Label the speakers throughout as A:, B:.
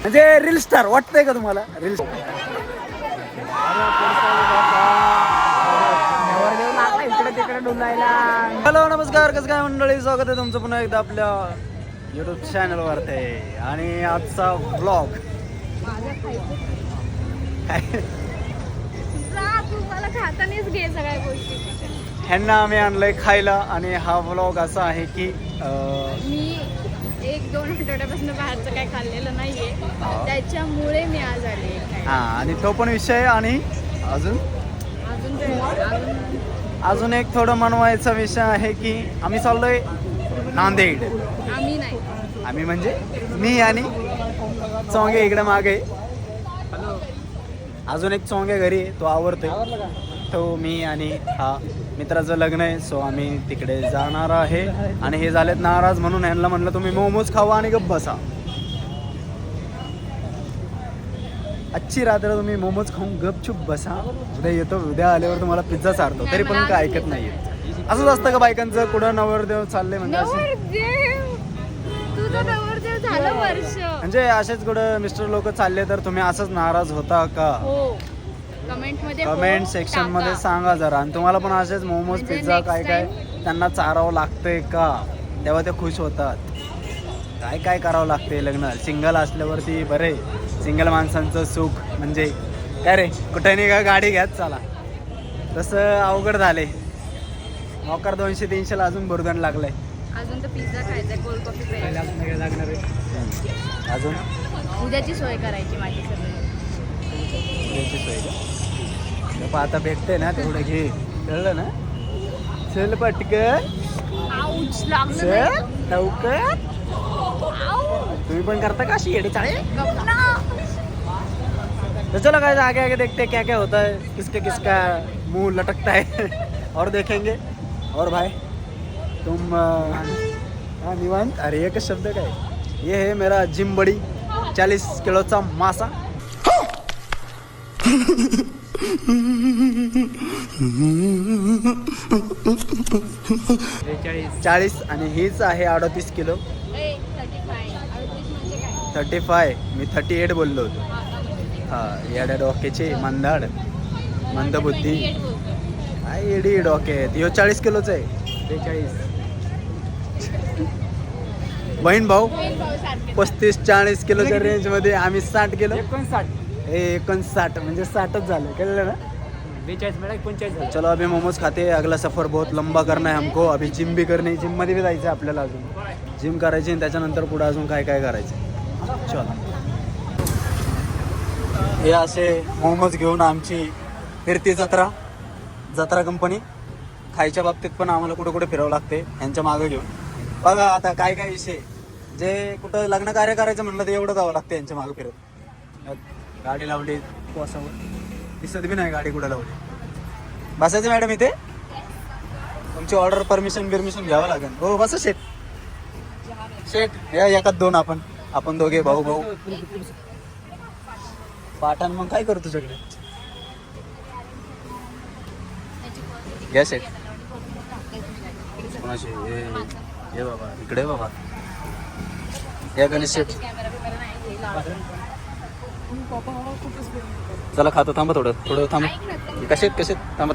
A: म्हणजे reel star वाटतंय का तुम्हाला? रील हॅलो नमस्कार, कसं काय मंडळी, स्वागत आहे तुमचं पुन्हा एकदा आपल्या युट्यूब चॅनलवर आहे. आणि आजचा ब्लॉग ह्यांना आम्ही आणलंय खायला. आणि हा ब्लॉग असा आहे की
B: मी 1-2 आठवड्यापासून बाहेरचं काही खाल्लेलं नाहीये, त्याच्यामुळे मी आज आले.
A: हा, आणि तो पण विषय. आणि अजून एक थोडं मनवायचा विषय आहे की आम्ही चाललोय नांदेड.
B: आम्ही नाही,
A: आम्ही म्हणजे मी आणि चोंगे इकडे मागे. अजून एक चोंगे घरी आहे, तो आवरतोय. तो मी आणि हा मित्राचं लग्न आहे, सो आम्ही तिकडे जाणार आहे. आणि हे झालेत नाराज म्हणून ह्यांना म्हणलं तुम्ही मोमोज खावा आणि गप्प बसा. आजची रात्र तुम्ही मोमोज खाऊन गपचूप बसा, उद्या येतो, उद्या आल्यावर तुम्हाला पिझ्झा चारतो. तरी पण काय ऐकत नाहीये. असंच असतं का बायकांचं? कुठं नवरदेव चालले म्हणजे
B: झालं वर्ष
A: म्हणजे असेच कुठं मिस्टर लोक चालले तर तुम्ही असंच नाराज होता का? कमेंट सेक्शन मध्ये सांगा जरा. आणि तुम्हाला पण असेच मोमोज पिझ्झा काय काय त्यांना चारावं लागतंय का? तेव्हा ते खुश होतात. काय काय करावं लागते लग्न. सिंगल असल्यावरती बरे, सिंगल माणसांचं सुख म्हणजे काय रे, कुठे नाही का गाडी घ्यात चला, तसं अवघड झाले. मोकार 200-300 ला अजून बुरदण लागलंय.
B: अजून तर पिझ्झा खायचा, कोल्ड कॉफी प्यायला
A: लागणार आहे. अजून
B: उद्याची सोय करायची माझी सगळी.
A: सोय का आता भेटते ना तेवढं घे, कळलं ना? चल पटकन, चल लवकर. तुम्ही पण करता का अशी येडे चाळे? तो चलो गाइस, आगे आगे देखते क्या क्या होता है, किसका मुंह लटकता है और देखेंगे. और भाई तुम निवांत. अरे एक शब्द काय, ये है मेरा जिम बडी 40 किलोचा मासा. 40 आणि हीच आहे 38 किलो. 35. मी 38 बोललो होतो. हा, येड्या डोक्याची मंदाड, मंदबुद्धी. काय येडी डोके आहेत. ह्यो 40 किलोचा आहे. 43. बहीण भाऊ 35-40 किलोच्या रेंज मध्ये. आम्ही 60 किलो. 59 म्हणजे 60च झालं, कळलं ना? 42 चलो अभी मोमोज खाते. अगला सफर बहुत लंबा करना है हमको. अभी जिम भी करनी, जिम मध्ये भी जायचं आपल्याला. अजून जिम करायची आणि त्याच्यानंतर पुढे अजून काय काय करायचं. चला, हे असे मोमोज घेऊन आमची फिरती जत्रा कंपनी. खायच्या बाबतीत पण आम्हाला कुठे कुठे फिरावं लागते यांच्या मागं घेऊन. बघा आता काय काय विषय, जे कुठं लग्न कार्य करायचं म्हणलं तर एवढं जावं लागतं यांच्या मागं फिरत. गाडी लावली कोसावर, दिसत बी नाही गाडी कुठं लावली. बसायचं मॅडम इथे? तुमची ऑर्डर परमिशन घ्यावं लागेल. हो बस शेट या एकात 2 आपण दोघे भाऊ पाठाण. मग काय करू तुझ्याकडे? घ्या शेट. कोणाशी? ये बाबा इकडे, बाबा या गणेश शेट. चला खातो. थांबा थोडं थांबा. कसे थांबा.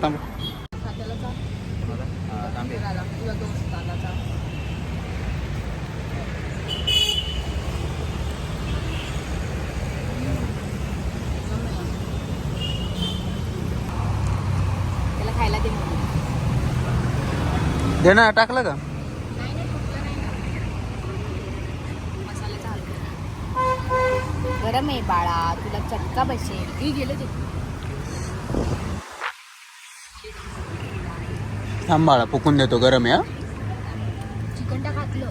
B: खायला
A: दे ना, टाकलं का?
B: गरम आहे बाळा, तुला चटका बसेल. गेलं ते.
A: थांब बाळा, फुकून देतो. गरम आहे.
B: चिकन टाकलं.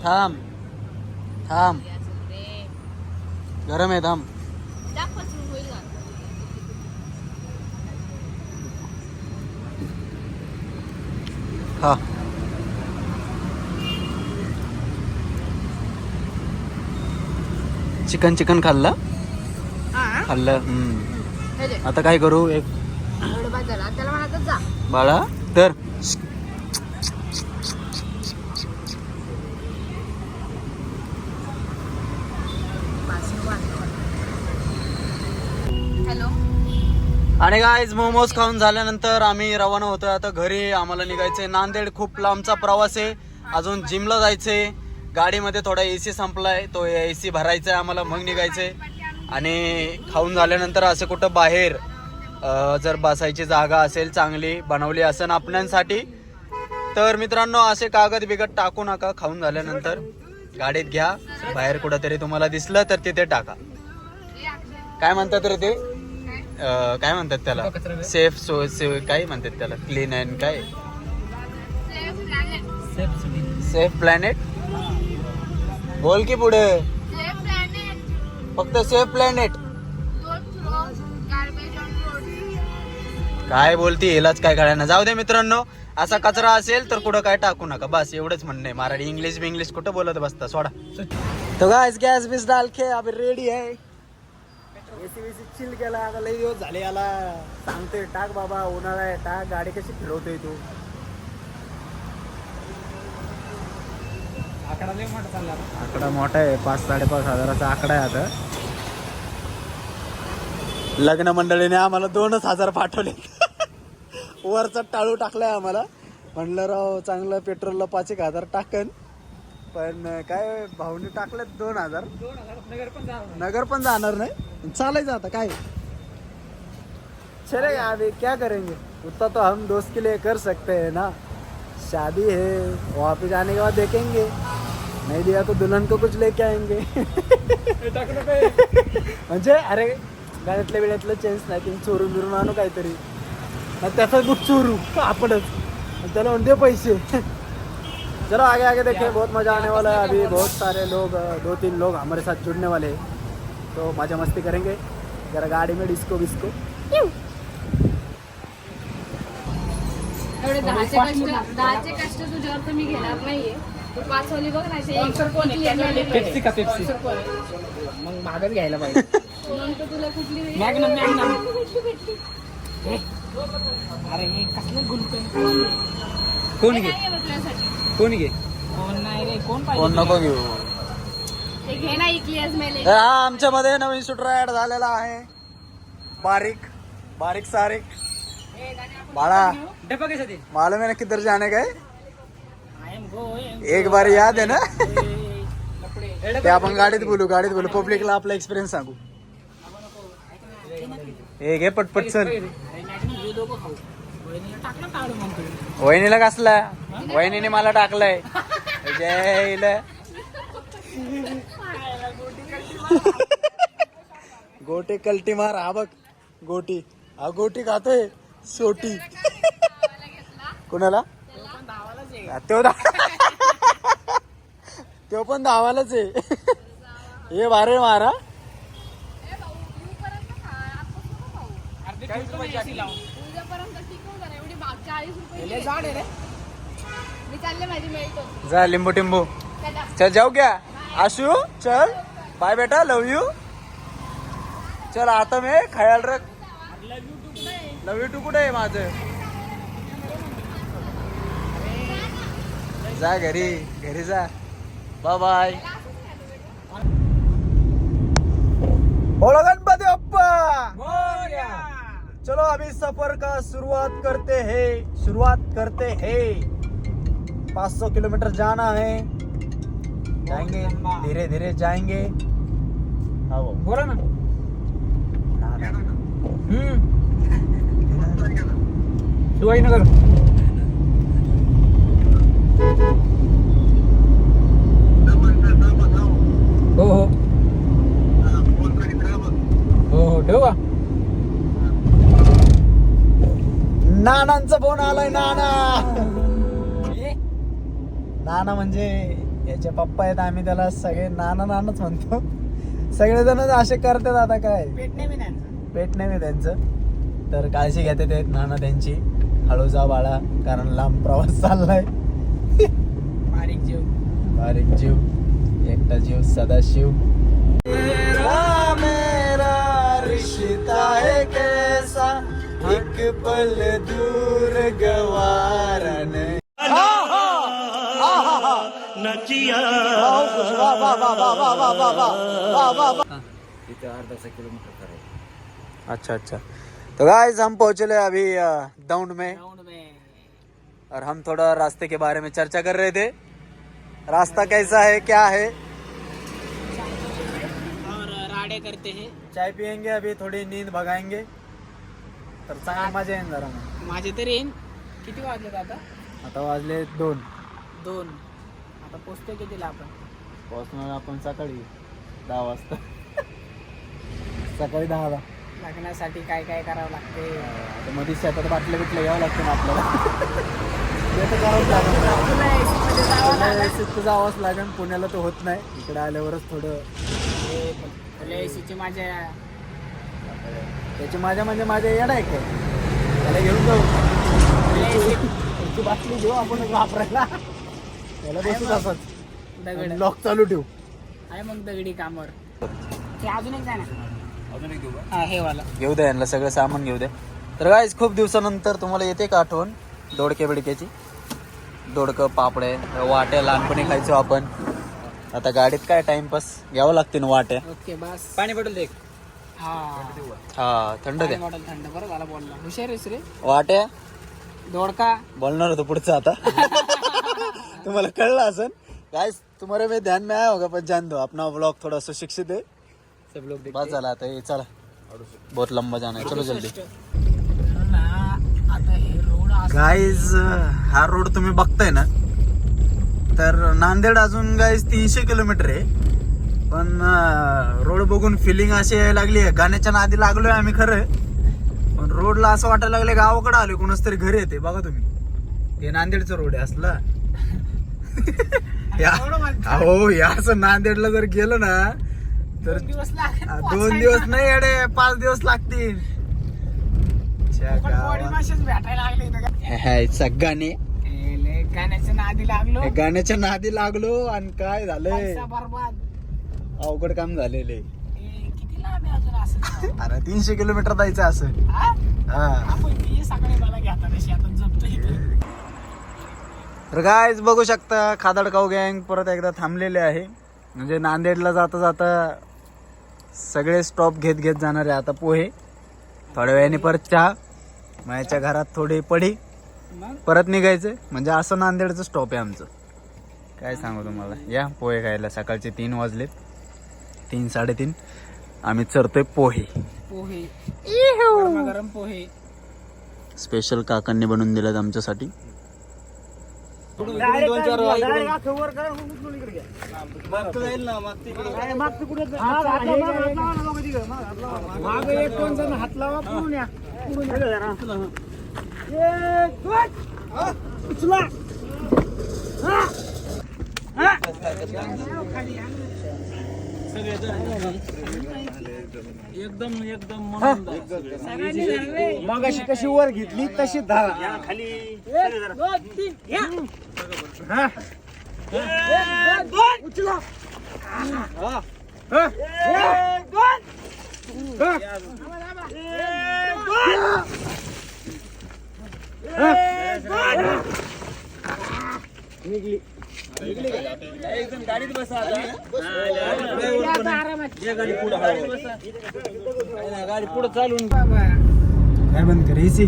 A: थांब. गरम आहे. थांब. हा, चिकन खाल्लं. आता काय करू? एक बाळा तर
B: हॅलो.
A: आणि गाईज मोमोज खाऊन झाल्यानंतर आम्ही रवाना होतोय आता घरी. आम्हाला निघायचंय नांदेड. खूप लांबचा प्रवास आहे. अजून जिमला जायचंय. गाडीमध्ये थोडा एसी संपलाय, तो एसी भरायचा आहे आम्हाला, मग निघायचंय. आणि खाऊन झाल्यानंतर असं कुठं बाहेर जर बसायची जागा असेल चांगली बनवली असेल आपणांसाठी तर मित्रांनो असे कागद बिगद टाकू नका. खाऊन झाल्यानंतर गाडीत घ्या, बाहेर कुठंतरी तुम्हाला दिसलं तर तिथे टाका. काय म्हणतात रे ते, काय म्हणतात त्याला, सेफ काय म्हणतात त्याला, क्लीन अँड काय, सेफ प्लॅनेट. बोल की पुढे, फक्त सेफ प्लॅनेट. काय बोलती हेलाच काय कळायला. जाऊ दे मित्रांनो, असा कचरा असेल तर कुठं काय टाकू नका, बस एवढंच म्हणणं आहे. मराठी इंग्लिश कुठं बोलत बसता, सोडा. तो गाइस गॅस बिस डाल के अभी रेडी आहे. एसी वेसी चिल केला. आता लई दिवस झाले याला सांगतोय टाक बाबा, उन्हाळा आहे टाक. गाडी कशी फिरवतोय तू. आकडा मोठा आहे, 5-5.5 हजाराचा आकडा आहे. आता लग्न मंडळीने आम्हाला 2,000 पाठवले. वरचा टाळू टाकलाय आम्हाला. म्हणलं राव चांगलं पेट्रोलला 5,000 टाकन, पण काय भाऊनी टाकले 2,000. नगर पण जाणार नाही, चालायचं आता काय. चले अभी क्या करेंगे, उतना तो हम दोस्त के लिए कर सकते हैं ना. शादी है, वहाँ पे जाने के बाद देखेंगे. नहीं दिया तो दुल्हन को कुछ लेके आएंगे. म्हणजे अरे गाड्यातल्या वेळातलं चेंज नाही, तुम्ही चोरून बिरून आणू काहीतरी, त्याचा बुक चोरू आपणच, त्याला म्हणते पैसे. चलो आगे आगे देखें, बहुत मजा आने वाला है. अभी बहुत सारे लोग, 2-3 लोग हमारे साथ जुड़ने वाले हैं, तो मजा मस्ती करेंगे जरा गाड़ी में, डिस्को विस्को.
B: एवढे 10चे कष्ट तुझ्यावर तर मी घेणार नाहीये. तू 5 वाली बघ ना,
C: पेप्सी का पेप्सी मग मागच घ्यायला पाहिजे.
B: नंतर तुला कुठली
C: मॅग्नम अरे हे कसलं गुलकन कोण घे कोण घे कोण नाही रे, कोण पाहिजे,
A: कोण नको घेऊ.
B: ते घे ना इक्लियस मेले.
A: हा आमच्या मध्ये नवीन शूटर ऍड झालेला आहे, बारीक सारीक. बाळा
C: डब्बा कैसा दे,
A: मालूम है ना किधर जाने का है. एक बार याद आहे ना. ते आपण गाडीत बोलू पब्लिकला आपला एक्सपिरियन्स सांगू. हे घे पटपट चल. वहिनीला कसला, वहिनीने मला टाकलंय. जय गोटी कल्टी मार. हा बघ गोटी, हा गोटी खातोय सोटी. कुणाला तो पण धावालाच आहे. हे बारे मारा. जा लिंबू टिंबू. चल जाऊ क्या आशू, चल बाय बेटा, लव यू. चल आता मी ख्याल रख. लव यू टू कुठे आहे माझं. जा घरी जा. Bye bye. बोलो गणपति बप्पा. चलो अभी सफर का शुरुआत करते हैं. 500 किलोमीटर जाना है, जाएंगे धीरे धीरे जाएंगे.
C: बोला ना. शिवाजीनगर. हो हो हो ठेवू का.
A: नानांचा फोन आलाय. नाना म्हणजे याचे पप्पा आहेत, आम्ही त्याला सगळे नानाच म्हणतो. सगळेजण असे करतात. आता काय पेट नाही त्यांचं, तर काळजी घेतात ते नाना त्यांची. हळू जा बाळा, कारण लांब प्रवास चाललाय. बारीक जीव एकटा जीव सदाशिव. मेरा रिश्ता है कैसा, एक पल दूर गवारन
C: इथे अर्धा किलोमीटर करायचं.
A: अच्छा अच्छा. तो गाइस हम पहुंचे अभी दौंड में
C: ग्राउंड में
A: और हम थोड़ा रास्ते के बारे में चर्चा कर रहे थे. रास्ता कैसा है, क्या है.
C: और राडे करते हैं.
A: चाय पियेंगे अभी, थोड़ी नींद भगाएंगे तर चांगली मजा येईल जरा.
C: माझे तरी येईन. किती वाजले आता?
A: आता वाजले 2.
C: आता पोचतोय कितीला आपण?
A: पोहोचणार आपण सकाळी 10 वाजता. सकाळी 10ला.
C: लग्नासाठी काय काय करावं लागते?
A: आता मध्ये शेतात बाटल्या बिटल्या घ्यावं लागतं ना आपल्याला. ते तर करावंच लागेल.
C: तुला AC मध्ये जावं लागेल.
A: व्यवस्थित तर जावंच लागेल. पुण्याला तर होत नाही, इकडे आल्यावरच थोडं.
C: तुला एसीची माझ्या
A: त्याची माझ्या म्हणजे माझ्या येडा आहे काय, त्याला घेऊन जाऊ. त्याची बाटली घेऊ आपण वापरायला. त्याला बसू तसंच
C: दगड
A: लॉक चालू ठेवू.
C: आहे मग दगडी कामावर. ते अजून एक जाणार. अजून एक घेऊ. हा हे वाला
A: घेऊ द्या यांना, सगळं सामान घेऊ द्या. तर गाईज खूप दिवसानंतर तुम्हाला येते का आठवण दोडके बिडक्याची. दोडकं पापडे वाट्या लहानपणी खायचो आपण. आता गाडीत काय टाइमपास घ्यावं लागते ना वाट्या.
C: ओके बस.
A: पाणी बॉटल दे.
C: हा
A: थंड द्या.
C: मॉडेल थंड. बरं झाला बोलला. हुशार आहेस रे.
A: वाट्या
C: दोडका
A: बोलणार होतो पुढचं आता. तुम्हाला कळलं असन. गाइस तुम्हारे में ध्यान में आया होगा पर जान दो, अपना व्लॉग थोड़ा सुशिक्षित है.
C: सब लोग
A: बस झाला आता. ये चला, बहुत लंबा जाना है, चलो जल्दी.
C: आता हे रोड
A: गाइज हा रोड तुम्ही बघताय ना, तर नांदेड अजून गाइज 300 किलोमीटर आहे. पण रोड बघून फिलिंग अशी यायला लागली आहे, गाण्याच्या नादी लागलोय आम्ही खरं, पण रोडला असं वाटायला लागले गावाकडे आले, कोणाच तरी घरी येते. बघा तुम्ही, हे नांदेडचा रोड आहे असला. हो या असं नांदेडला जर गेलो ना तर 2 दिवस नाही अडे 5 दिवस लागतील. गाणे
C: गाण्याच्या नादी लागलो.
A: गाण्याच्या नादी लागलो आणि काय झालंय,
C: बरबाद
A: अवघड काम झालेले.
C: किती लांब आहे अजून असं?
A: अरे 300 किलोमीटर जायचं असं. हा
C: आपण सकाळी मला घेता शेतात जमतो.
A: तर गायच बघू शकता खादाडकाव गँग परत एकदा थांबलेले आहे. म्हणजे नांदेडला जाता जाता सगळे स्टॉप घेत घेत जाणार आहे. आता पोहे, थोड्या वेळाने परत चहा, माझ्या घरात थोडी पडी, परत निघायचं. म्हणजे असं नांदेडचं स्टॉप आहे आमचं. काय सांगू तुम्हाला. या पोहे खायला. सकाळचे 3 वाजलेत, 3 3:30. आम्ही चरतोय पोहे.
C: पोहे गरम पोहे
A: स्पेशल काकांनी बनवून दिलेत आमच्यासाठी.
C: एकदम
A: मगाशी कशी वर घेतली तशी धारा खाली. निघली एकदम गाडीत बसा. गाडी पुढे चालून काय बंद कर एसी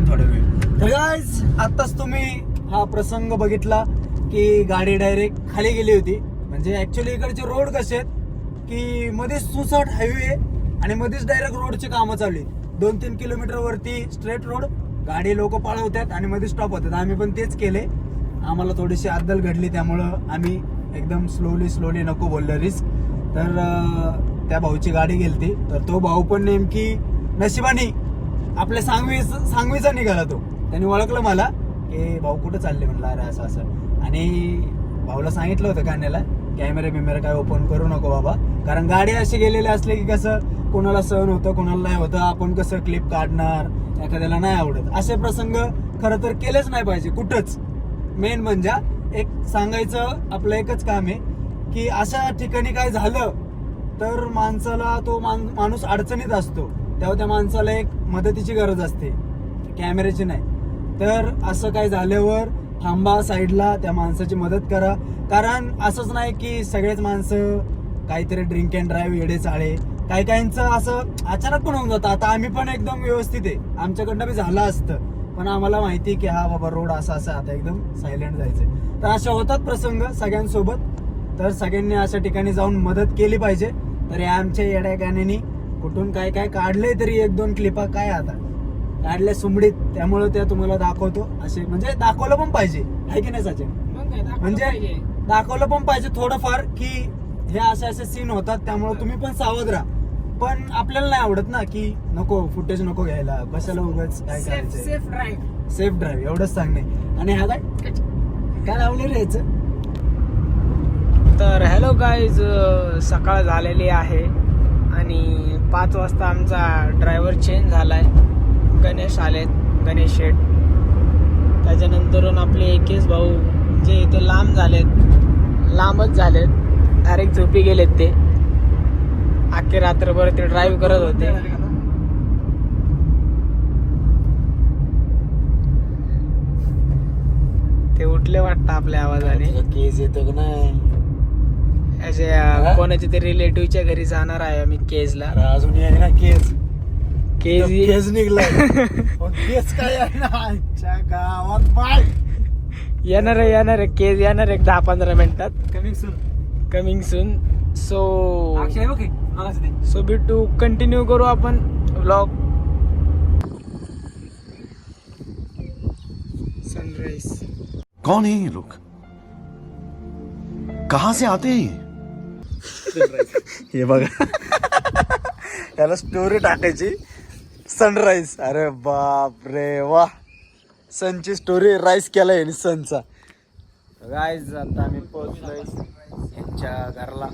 A: थोडा वेळ. तर गाइस आताच तुम्ही हा प्रसंग बघितला की गाडी डायरेक्ट खाली गेली होती. म्हणजे ऍक्च्युअली इकडचे रोड कसे आहेत की मध्येच सुसाट हायवे आणि मध्येच डायरेक्ट रोडची कामं चालू आहेत. 2-3 किलोमीटर वरती स्ट्रेट रोड, गाडी लोक पळवतात आणि मध्ये स्टॉप होतात. आम्ही पण तेच केले. आम्हाला थोडीशी अद्दल घडली, त्यामुळं आम्ही एकदम स्लोली नको बोललो रिस्क. तर त्या भाऊची गाडी गेलती. तर तो भाऊ पण नेमकी नशिबाने आपल्या सांगवीचा निघाला. तो त्यांनी ओळखलं मला की भाऊ कुठं चालले, म्हणलं अरे असं असं. आणि भाऊला सांगितलं होतं कान्याला कॅमेरे बिमेरे काय ओपन करू नको बाबा, कारण गाडी अशी गेलेली असले की कसं कोणाला सहन होतं कोणाला नाही होतं. आपण कसं क्लिप काढणार, एखाद्याला नाही आवडत. असे प्रसंग खरं तर केलेच नाही पाहिजे कुठंच. मेन म्हणजे एक सांगायचं आपलं एकच काम आहे की अशा ठिकाणी काय झालं तर माणसाला तो माणूस अडचणीत असतो. तेव्हा त्या माणसाला एक मदतीची गरज असते, कॅमेऱ्याची नाही. तर असं काय झाल्यावर थांबा साईडला, त्या माणसाची मदत करा. कारण असंच नाही की सगळेच माणसं काहीतरी ड्रिंक अँड ड्राईव्ह येडे चाळे, काही काहींचं असं अचानक पण होऊन जातं. आता आम्ही पण एकदम व्यवस्थित आहे, आमच्याकडनं बी झालं असतं, पण आम्हाला माहिती की हा बाबा रोड असा असा आता एकदम सायलेंट जायचंय. तर अशा होतात प्रसंग सगळ्यांसोबत. तर सगळ्यांनी अशा ठिकाणी जाऊन मदत केली पाहिजे. तर या आमच्या येड्या गाण्यानी कुठून काय काय काढले तरी 1-2 क्लिपा काय आता काढल्या सुमडीत, त्यामुळे त्या तुम्हाला दाखवतो. असे म्हणजे दाखवलं पण पाहिजे, आहे की नाही सचिन? म्हणजे दाखवलं पण पाहिजे थोडंफार की हे असे असे सीन होतात, त्यामुळे तुम्ही पण सावध राहा. पण आपल्याला नाही आवडत ना की नको फुटेज नको घ्यायला, कशाला उगाच काय करायचं. सेफ ड्राईव्ह एवढंच सांगणे. आणि हा काय लावले रे याचं?
C: तर हॅलो गाईज, सकाळ झालेली आहे आणि 5 वाजता आमचा ड्रायव्हर चेंज झालाय. गणेश आलेत, गणेश शेठ. त्याच्यानंतरून आपले एकेश भाऊ जे इथे लांबच झालेत, डायरेक्ट झोपी गेलेत. ते अख्खे रात्रभर ते ड्राईव्ह करत होते. ते उठले वाटतं आपल्या आवाजाने.
A: केस येतो का नाही?
C: असे कोणाच्या तरी रिलेटिव्हच्या घरी जाणार आहे आम्ही केजला.
A: अजून आहे ना केस
C: केज
A: निघलाय. केस काय आहे ना आमच्या गावात बाय
C: येणार आहे केज येणार आहे 10-15 मिनिटात. Coming soon. सो भेटू, कंटिन्यू करू आपण व्लॉग. सनराइज.
D: कौन है ये लोग, कहां से आते हैं ये?
A: हे बघा याला स्टोरी टाकायची सनराईज. अरे बाप रे वा, सनची स्टोरी राईज केलाय आणि सनचा. गाईज आता आम्ही पोहोचलोय यांच्या घरला,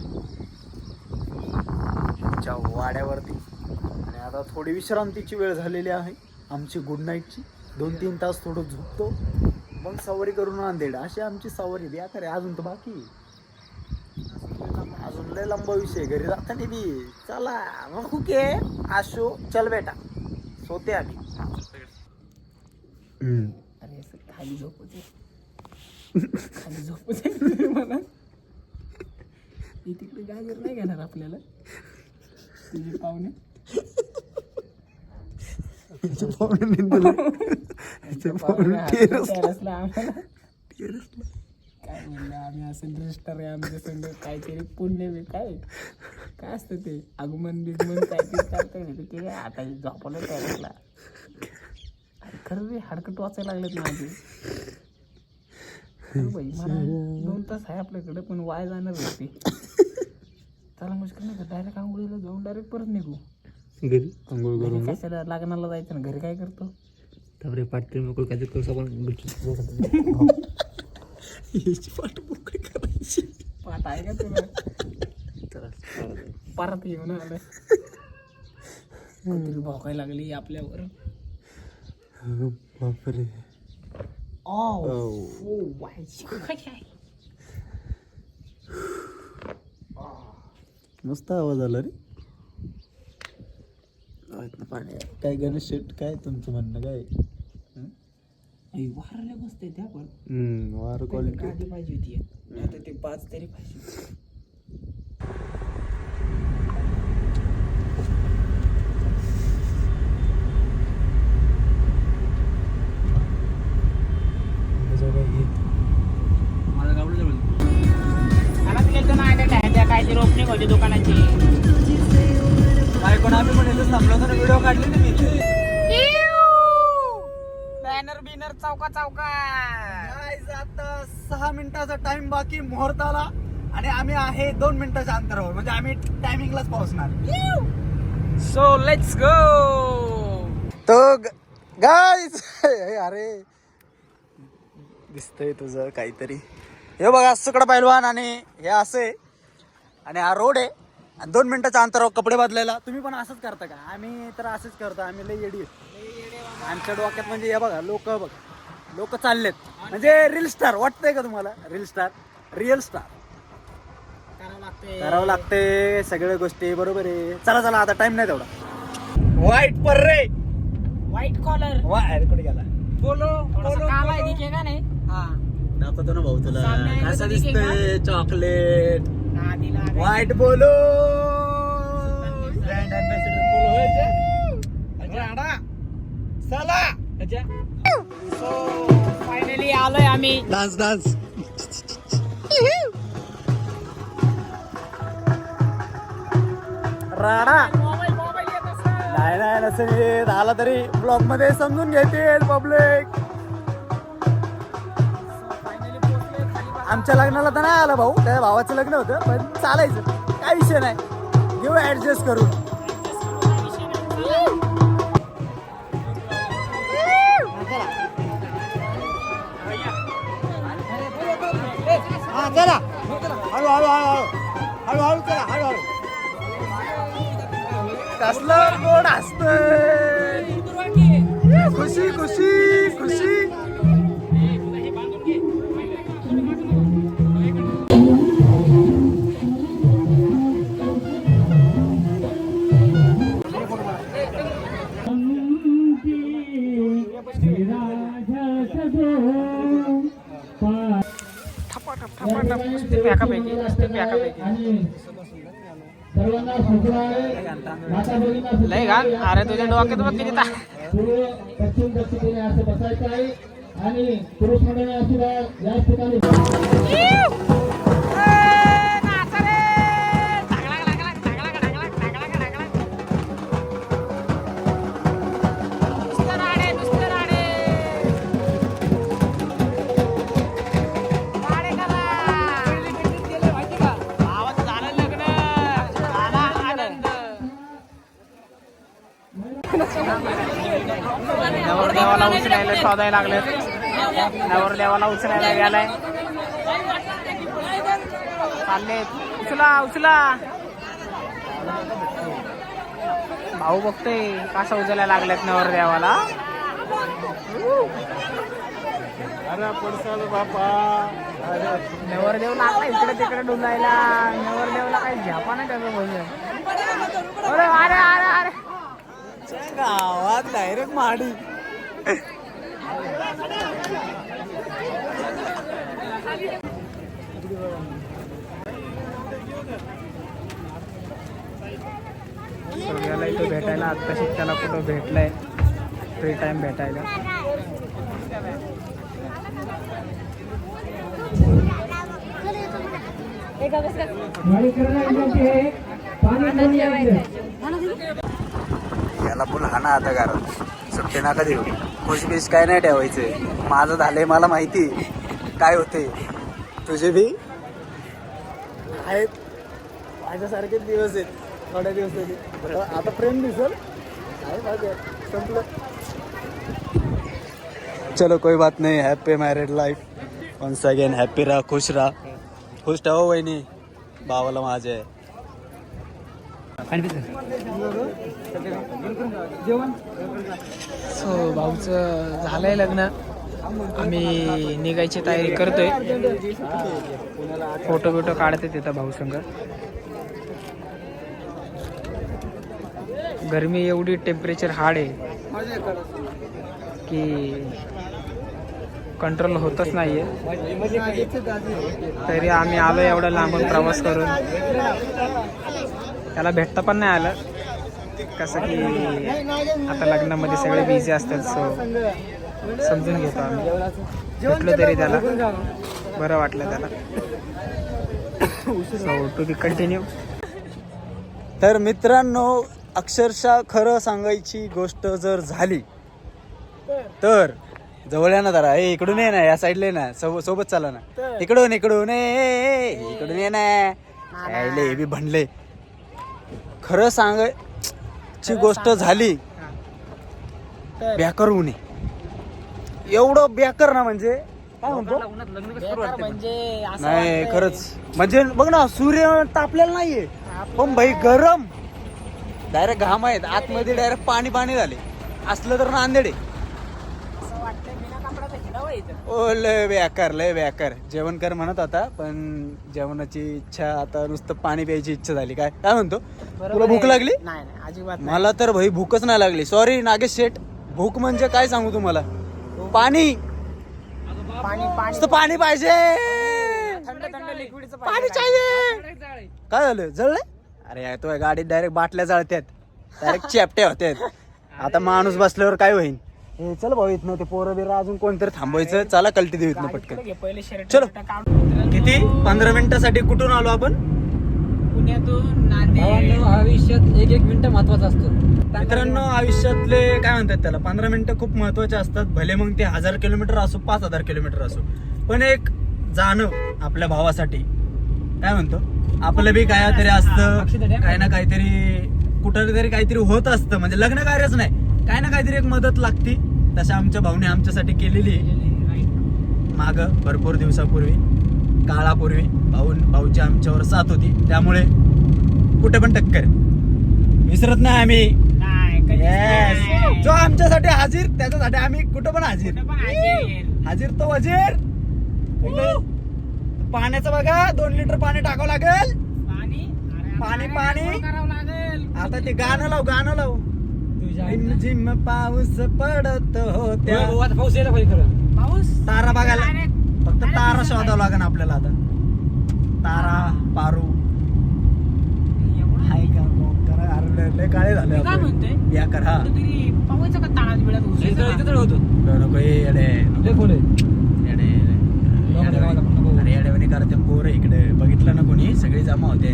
A: यांच्या वाड्यावरती. आणि आता थोडी विश्रांतीची वेळ झालेली आहे आमची, गुड नाईटची. 2-3 तास थोडं झोपतो, मग सवारी करून नांदेड. अशी आमची सवारी द्या करे. अजून तर बाकी, अजून लय लंबा विषय. घरी जाताना बी चला मग हुके आशो चल बेटा, सोते आम्ही.
C: अरे खाली झोपू दे मला. तिकडे गाजर नाही घेणार आपल्याला तुझे पाहुणे. काय म्हणलं आम्ही असं रजिस्टर आहे आमच्या संग, काहीतरी पुण्य बी काय असतं ते आगमन बिगमन काहीतरी करता ते आता झोपलं टेरेसला. खरं रे हाडकट वाचायला लागलेत माझे. बाई मला 2 तास आहे आपल्याकडे, पण वाय जाणार होते. त्याला मुश्किल नाही का, डायरेक्ट आंघोळीला जाऊन डायरेक्ट परत निघू
A: घरी आंघोळ करून.
C: कशाला लग्नाला जायचं ना, घरी काय करतो?
A: त्यामुळे पाठी मोकळ काहीतरी करू आपण. पाठ मोकळी करायची.
C: पाठ आहे का तुला? परत येऊन आलं तरी भोकायला लागली आपल्यावर.
A: बापरे. मस्त आवाज आला रे. पाणी काय गणेश शेट, काय तुमचं म्हणणं काय?
C: वारले बसते त्या पण
A: वार क्वालिटी
C: आधी पाहिजे होती. आता ते 5 तरी पाहिजे. काहीतरी ओपनिंग होती दुकानाची.
A: काय पण आम्ही पण इथं थांबलो तर व्हिडिओ काढले ना मी.
C: बॅनर बिनर चौका.
A: आता 6 मिनिटाचा टाइम बाकी मुहूर्ताला, आणि आम्ही आहे 2 मिनिटाच्या अंतरावर. म्हणजे आम्ही टायमिंगलाच पोहोचणार.
C: So let's go.
A: तो गाईज अरे दिसतंय तुझं काहीतरी. हे बघा सुकडा पैलवान, आणि हे असे, आणि हा रोड आहे. आणि 2 मिनिटाच्या अंतरावर कपडे बदलायला. तुम्ही पण असंच करता का? आम्ही तर असंच करतो. आम्ही लय येडी आमच्या डोक्यात. म्हणजे हे बघा लोक चाललेत, म्हणजे रील स्टार वाटतंय का तुम्हाला? रील स्टार, रिअल स्टार करावं लागते सगळ्या गोष्टी. बरोबर आहे. चला आता टाइम नाही तेवढा. व्हाईट पर्रे
C: व्हाईट कॉलर
A: अरे कुठे गेला
C: बोलो काला आहे दिखेगा नाही हा
A: दाखवतो ना भाऊ तुला
C: सामने आएगा
A: कसं
C: तो दिखेगा.
A: दिसतंय चॉकलेट
C: नादी लागायची.
A: व्हाईट बोलो ब्रँड अँबॅसिडर चला
C: सो फायनली आलोय आम्ही
A: डान्स डान्स राणा
C: मोबाईल येत असेल.
A: नाही नाही नसेल येत आला तरी ब्लॉग मध्ये समजून घेतील पब्लिक.
C: फायनली पोहोचलोय खाली बस.
A: आमच्या लग्नाला तर नाही आला भाऊ त्या भावाचं लग्न होतं पण चालायचं काय विषय नाही घेऊ ऍडजस्ट करू. चला हळू हळू हळू हळू हळू चला हळू हळू कसलं गोड असतंय खुशी खुशी खुशी.
C: ठपाठप नुसते पॅकापैकी लय घाण अरे तुझ्या डोक्यात बघ किती
E: पश्चिम दक्षिणेने असं बसायचं आहे आणि पुरुष मंडळी असुद्धा याच ठिकाणी
C: नवरदेवाला उचलायला शोधायला लागले नवरदेवाला उचलायला गेलाय चालले उचला भाऊ बघतोय कसा उचलायला लागलेत नवरदेवाला.
A: अरे पडसाल बापा
C: नवरदेव लागला इकडे तिकडे डुलायला. नवरदेवला काही झ्यापा नाही त्याचं बोललं. अरे अरे अरे अरे
A: गावात डायरेक्ट माडी.
C: सगळ्याला इथं भेटायला आत्ताशी त्याला कुठं भेटलंय फ्री टाइम भेटायला.
A: याला पण हाना आता घरात सुट्टी नका देऊ. खुशबीश काय नाही ठेवायचंय. माझं झालंय मला माहिती काय होते. तुझे बी आहेत माझ्यासारखेच दिवस आहेत थोड्या दिवस आता प्रेम दिसल संपलं. चलो कोई बात नहीं. Happy married life once again. Happy राहा खुश ठेवा वहिनी भावाला माझे.
C: सो भाऊचं झालंय लग्न. आम्ही निघायची तयारी करतोय. फोटो बिटो काढते तिथं भाऊ संग. गरमी एवढी टेम्परेचर हार्ड आहे की कंट्रोल होतच नाहीये. तरी आम्ही आलो एवढा लांबून प्रवास करून. त्याला भेटता पण नाही आलं कसं की आता लग्नामध्ये सगळे बिझी असतात. सो समजून घेतो आम्ही. भेटलो तरी त्याला बरं वाटलं त्याला. So to be continued.
A: तर मित्रांनो अक्षरशः खरं सांगायची गोष्ट जर झाली तर जवळ या ना जरा. हे इकडून ये ना या साईडला ये ना सोबत चाला ना. इकडून इकडून ये ना. हे बी भंडले. खरं सांगायची गोष्ट झाली बेकार होऊ नये. एवढं बेकार ना म्हणजे काय म्हणतो
C: म्हणजे
A: नाही खरंच. म्हणजे बघ ना सूर्य तापलेला नाहीये पण भाई गरम डायरेक्ट घाम आहेत आतमध्ये. डायरेक्ट पाणी झाले असलं तर नांदेडे ओ लय बेकार जेवण कर म्हणत होता, पण जेवणाची इच्छा आता नुसतं पाणी प्यायची इच्छा झाली. काय काय म्हणतो, तुला भूक लागली?
C: नाही अजिबात
A: मला तर भाई भूकच नाही लागली. सॉरी नागेश शेठ, भूक म्हणजे काय सांगू तुम्हाला, पाणी
C: पाणी
A: नुसतं पाणी पाहिजे,
C: थंड लिक्विडचं
A: पाणी पाहिजे. काय झालं, जळलंय? अरे यार, तो गाडीत डायरेक्ट बाटल्या जळत्यात, डायरेक्ट चेपट्या होत्यात. आता माणूस बसल्यावर काय होईल. हे चल भाऊ, इथनं ते पोरं बिरं अजून कोणतरी थांबायचं. चला कल्टी देऊ इथनं पटकन.
C: पहिले शर्ट
A: चलो. किती 15 मिनिटासाठी कुठून आलो आपण?
C: पुण्यातून नांदेड.
F: आयुष्यात एक मिनिट महत्वाचा असतो
A: मित्रांनो. आयुष्यातले काय म्हणतात त्याला, 15 मिनिटं खूप महत्वाचे असतात. भले मग ते 1000 किलोमीटर असो, 5000 किलोमीटर असो, पण एक जाणं आपल्या भावासाठी, काय म्हणतो, आपलं बी काहीतरी असतं, काही ना काहीतरी कुठं तरी काहीतरी होत असतं. म्हणजे लग्न कार्यच नाही, काही ना काहीतरी एक मदत लागती. तशा आमच्या भाऊने आमच्यासाठी केलेली माग भरपूर दिवसापूर्वी, काळापूर्वी भाऊची आमच्यावर साथ होती. त्यामुळे कुठे पण टक्कर विसरत नाही आम्ही. Yes. जो आमच्यासाठी हाजीर, त्याच्यासाठी आम्ही कुठं पण हाजीर. हाजीर तो वजीर. पाण्याचं बघा, 2 लिटर पाणी टाकावं लागेल. पाणी आता ते गाणं लाव. झिम पाऊस पडत होत्या.
F: पाऊस यायला पाहिजे खरं.
C: पाऊस
A: तारा बघायला, फक्त तारा शोधावं लागेल आपल्याला आता. तारा पारू हाय का करा. अरे लय काळे झाले
C: काय
A: आपण.
C: म्हणतोय?
A: या कर. हा
C: तरी पावायचं का ताळात बिळात
F: इथं होतो
A: नको येडे,
F: लय खोल आहे.
A: येडे. अरे येडेवणी करते पोर इकडे, बघितलं ना कोणी, सगळी जमा होते.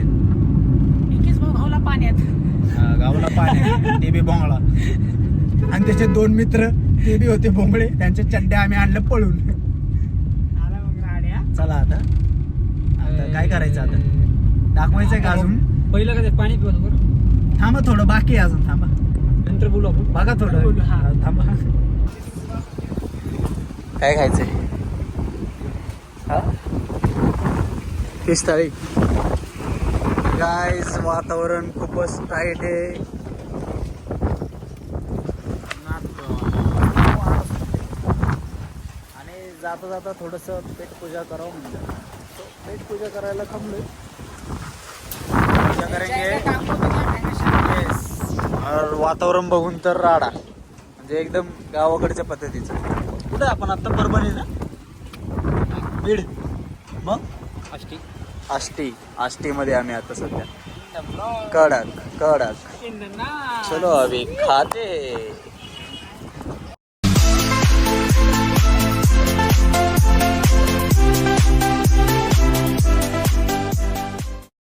C: एकीच भाऊ घावला पाण्यात.
A: गावाला पाणी, ते बी बोंगळा, आणि त्याचे 2 मित्र ते बी होते बोंगळे. त्यांचे चड्ड्या आम्ही आणलं पळून.
C: आला मग राड्या.
A: चला आता काय करायचं, आता दाखवायचंय का अजून?
F: पहिलं का ते पाणी पिवत बरं,
A: थांबा थोडं बाकी आहे अजून, थांबा
F: नंतर बोलू आपण.
A: बघा थोडं. हा, थांबा. काय खायचंय? फिश थाळी. गाईस, वातावरण खूपच टाईट आहे. आणि जाता जाता थोडस पेट पूजा करावं म्हणजे, पेट पूजा करायला थांबलोय. पूजा करेंगे. येस. और वातावरण बघून तर राडा, म्हणजे एकदम गावाकडच्या पद्धतीचं. कुठे आपण आता? परभणी ना, बीड, मग आष्टी मध्ये आम्ही आता सध्या. कडक. चलो अभी खाते.